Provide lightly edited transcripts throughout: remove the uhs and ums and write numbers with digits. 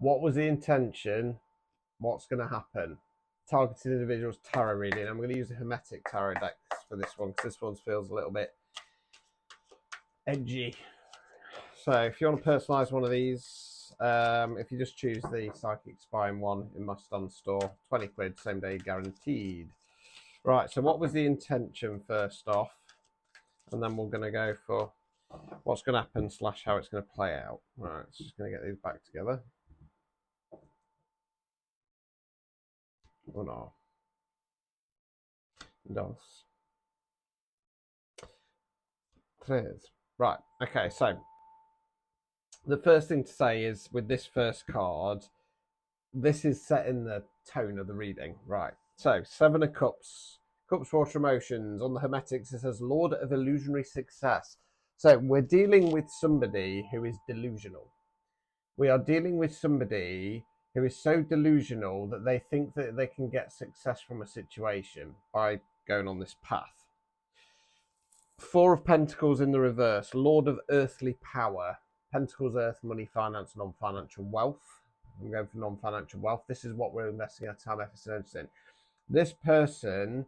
What was the intention? What's going to happen? Targeted individuals tarot reading. I'm going to use a Hermetic tarot deck for this one because this one feels a little bit edgy. So if you want to personalize one of these, if you just choose the Psychic Spine one in my stun store, 20 quid, same day guaranteed. Right, so what was the intention first off? And then we're going to go for what's going to happen / how it's going to play out. Right, so just going to get these back together. Uno, dos, tres. Right, okay, so the first thing to say is with this first card, this is setting the tone of the reading. Right, so 7 of Cups, Cups, Water, Emotions. On the Hermetics, it says Lord of Illusionary Success. So we're dealing with somebody who is delusional. We are dealing with somebody who is so delusional that they think that they can get success from a situation by going on this path. 4 of Pentacles in the reverse, Lord of Earthly Power. Pentacles, Earth, money, finance, non-financial wealth. I'm going for non-financial wealth. This is what we're investing our time, effort, and energy in. This person,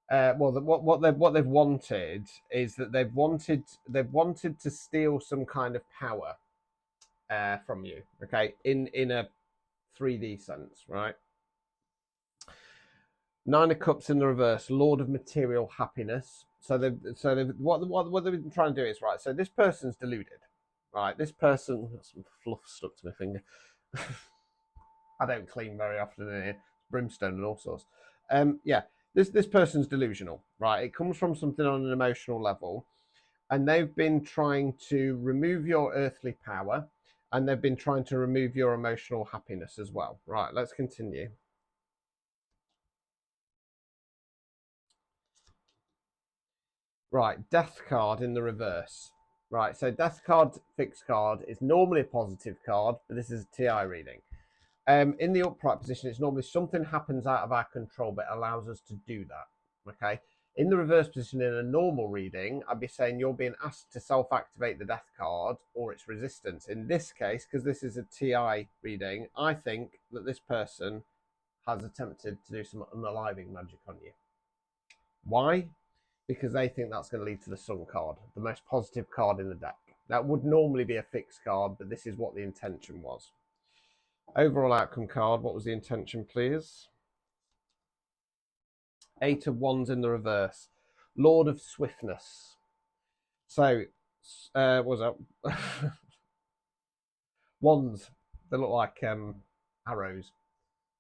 what they've wanted is that they've wanted to steal some kind of power from you. Okay, in a 3D sense, right? 9 of Cups in the reverse, Lord of Material Happiness. So what they've been trying to do is, right, so this person's deluded, right? This person, got some fluff stuck to my finger. I don't clean very often in here, brimstone and all sorts. Yeah, this person's delusional, right? It comes from something on an emotional level, and they've been trying to remove your earthly power, and they've been trying to remove your emotional happiness as well. Right, let's continue. Right, Death card in the reverse. Right, so Death card, fixed card, is normally a positive card, but this is a TI reading. In the upright position, it's normally something happens out of our control, but it allows us to do that. Okay. In the reverse position, in a normal reading, I'd be saying you're being asked to self-activate the Death card or its resistance. In this case, because this is a TI reading, I think that this person has attempted to do some unaliving magic on you. Why? Because they think that's going to lead to the Sun card, the most positive card in the deck. That would normally be a fixed card, but this is what the intention was. Overall outcome card, what was the intention, please? 8 of Wands in the reverse, Lord of Swiftness. So, what was that? Wands, they look like arrows.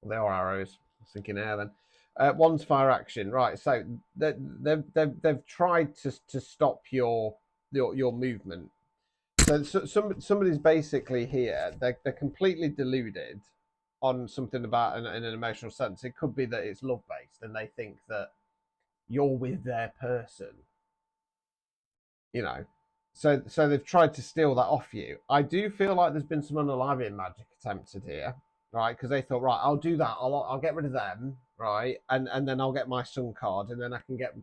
Well, they are arrows. I was thinking air then. Wands fire action, right? So they've tried to stop your movement. So somebody's basically here. They're completely deluded on something about in an emotional sense. It could be that it's love based, and they think that you're with their person. You know, so they've tried to steal that off you. I do feel like there's been some unaliving magic attempted here, right? Because they thought, right, I'll do that. I'll get rid of them, right, and then I'll get my Sun card, and then I can get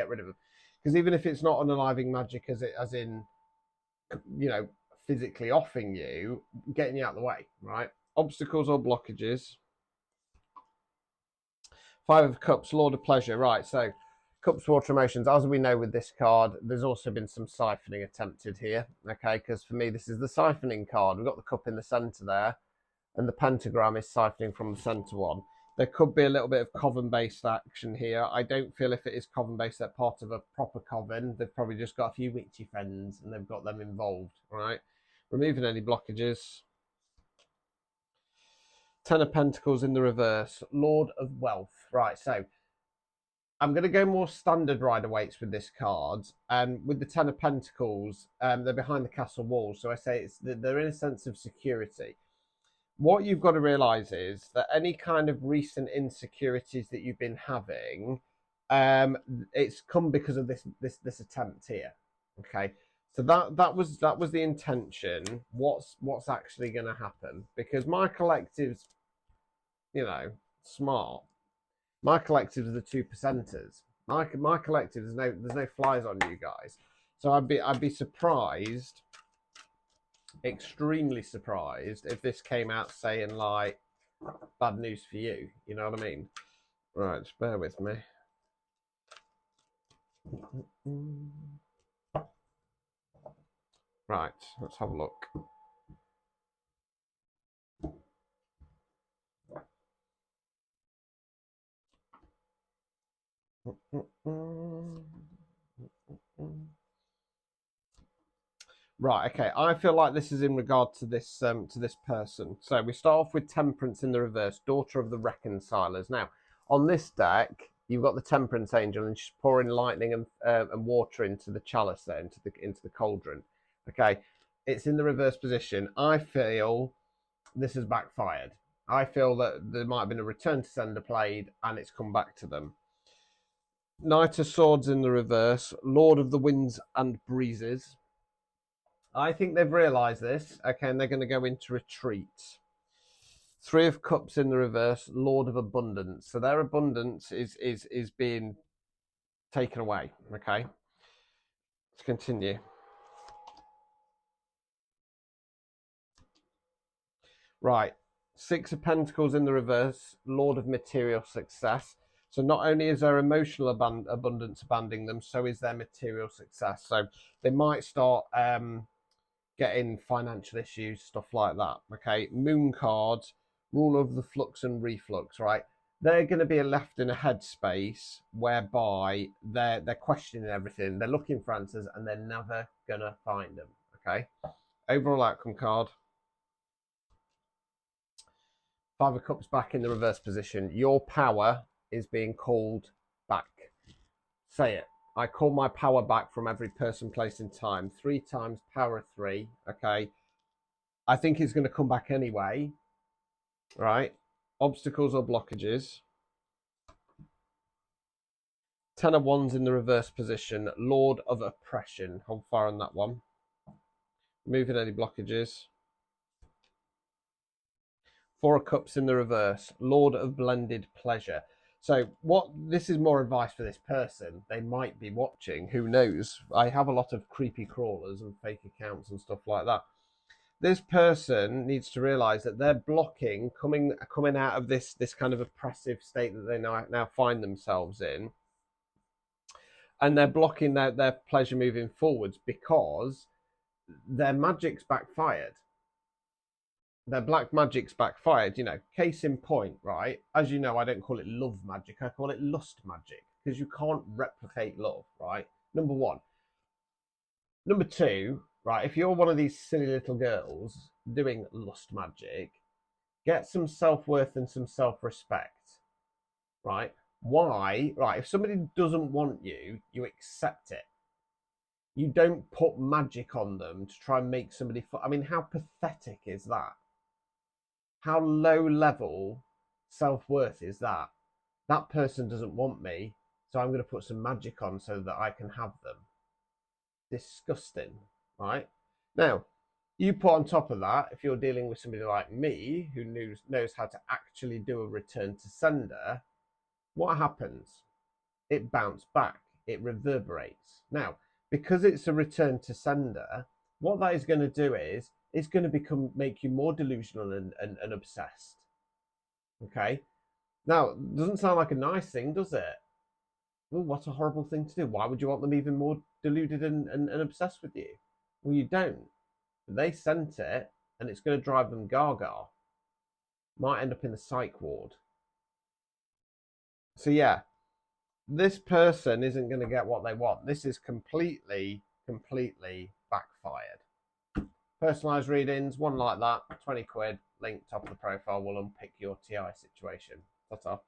rid of them. Because even if it's not unaliving magic, as in, you know, physically offing you, getting you out of the way, right? Obstacles or blockages. 5 of Cups, Lord of Pleasure, right? So Cups, Water, Emotions. As we know with this card, there's also been some siphoning attempted here, okay? Because for me, this is the siphoning card. We've got the cup in the centre there, and the pentagram is siphoning from the centre one. There could be a little bit of coven-based action here. I don't feel if it is coven-based, they're part of a proper coven. They've probably just got a few witchy friends, and they've got them involved, right? Removing any blockages. 10 of Pentacles in the reverse, Lord of Wealth. Right, so I'm going to go more standard Rider-Waite's with this card. With the 10 of Pentacles, they're behind the castle wall, so I say they're in a sense of security. What you've got to realise is that any kind of recent insecurities that you've been having, it's come because of this attempt here. Okay, so that was the intention. What's actually going to happen? Because my collective's, you know, smart. My collective is the 2%ers. My collective, there's no flies on you guys. So I'd be surprised extremely surprised if this came out saying like bad news for you. You know what I mean? Right, just bear with me. Right, let's have a look. Right, okay. I feel like this is in regard to this person. So we start off with Temperance in the reverse, daughter of the reconcilers. Now, on this deck, you've got the Temperance angel, and she's pouring lightning and water into the chalice there, into the cauldron. Okay, it's in the reverse position. I feel this has backfired. I feel that there might have been a return to sender played, and it's come back to them. Knight of Swords in the reverse, Lord of the Winds and Breezes. I think they've realised this, okay, and they're going to go into retreat. Three of Cups in the reverse, Lord of Abundance. So their abundance is being taken away, okay? Let's continue. Right, Six of Pentacles in the reverse, Lord of Material Success. So not only is their emotional abundance abandoning them, so is their material success. So they might start getting financial issues, stuff like that. Okay, Moon cards, rule of the flux and reflux, right? They're going to be left in a headspace whereby they're questioning everything, they're looking for answers, and they're never gonna find them. Okay, overall outcome card. Five of Cups back in the reverse position. Your power is being called back. Say it. I call my power back from every person, place, and time. 3 times, power of 3. Okay. I think it's going to come back anyway. Right. Obstacles or blockages. 10 of Wands in the reverse position. Lord of Oppression. Hold fire on that one. Moving any blockages. 4 of Cups in the reverse. Lord of Blended Pleasure. So what this is more advice for this person. They might be watching. Who knows? I have a lot of creepy crawlers and fake accounts and stuff like that. This person needs to realize that they're blocking coming out of this kind of oppressive state that they now find themselves in, and they're blocking their pleasure moving forwards because their magic's backfired. Their black magic's backfired. You know, case in point, right? As you know, I don't call it love magic. I call it lust magic because you can't replicate love, right? Number one. Number two, right? If you're one of these silly little girls doing lust magic, get some self-worth and some self-respect, right? Why? Right, if somebody doesn't want you, you accept it. You don't put magic on them to try and make somebody I mean, how pathetic is that? How low level self-worth is that? That person doesn't want me, so I'm going to put some magic on so that I can have them. Disgusting, right? Now, you put on top of that, if you're dealing with somebody like me who knows how to actually do a return to sender, what happens? It bounces back, it reverberates. Now, because it's a return to sender, what that is going to do is it's going to make you more delusional and obsessed. Okay? Now, it doesn't sound like a nice thing, does it? Well, what a horrible thing to do. Why would you want them even more deluded and obsessed with you? Well, you don't. They sent it, and it's going to drive them gaga. Might end up in the psych ward. So yeah, this person isn't going to get what they want. This is completely backfired. Personalised readings, one like that, 20 quid, link top of the profile will unpick your TI situation. Ta-ta.